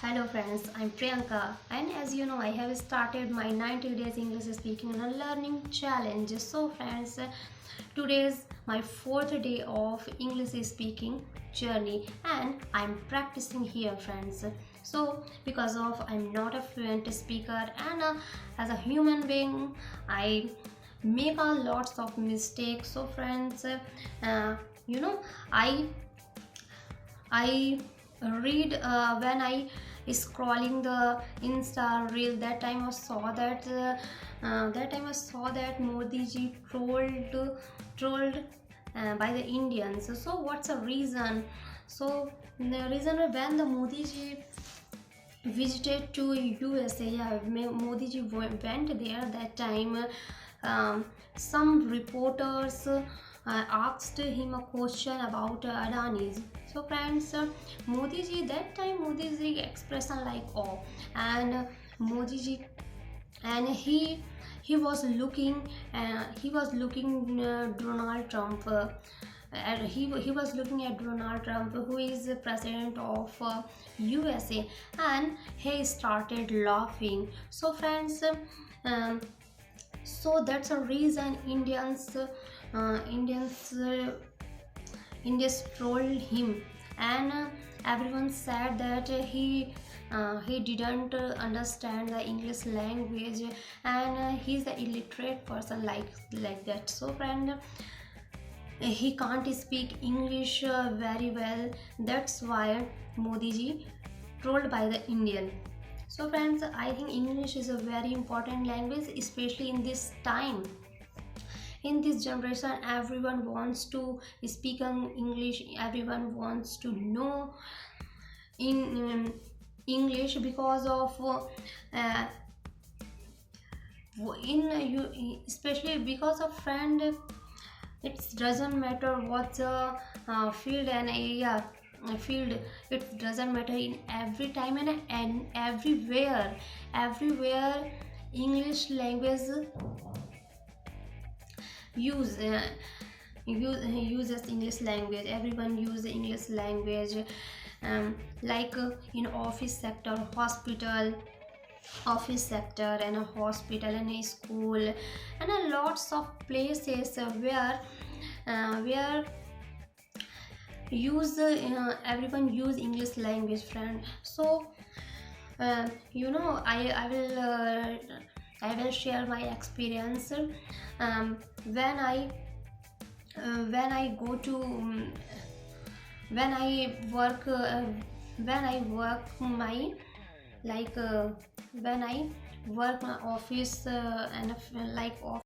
Hello friends, I'm Priyanka, and as you know I have started my 90 days English speaking and learning challenge. So friends, today is my fourth day of English speaking journey and I'm practicing here friends. So because of I'm not a fluent speaker and as a human being I make a lots of mistakes. So friends, you know I I read when I scrolling the Insta reel. That time I saw that Modi ji trolled by the Indians. So what's the reason? So the reason when the Modi ji visited to USA, yeah, Modi ji went there that time. Some reporters asked him a question about Adani's. So friends, Modi ji that time Modi ji expression like oh, and Modi ji and he was looking Donald Trump. And he was looking at Donald Trump, who is the president of USA, and he started laughing. So friends, um, so that's a reason Indians trolled him, and everyone said that he didn't understand the English language, and he's an illiterate person like that. So friend, he can't speak English very well. That's why Modi ji trolled by the Indian. So friends, I think English is a very important language, especially in this time. In this generation, everyone wants to speak English. Everyone wants to know in English because of especially because of friend. It doesn't matter what the field and area field. It doesn't matter in every time and everywhere English language use uses English language. Everyone use the English language, like in office sector and a hospital and a school and a lots of places where use everyone use English language friend. So I will share my experience when I go to when I work my like when I work my office and like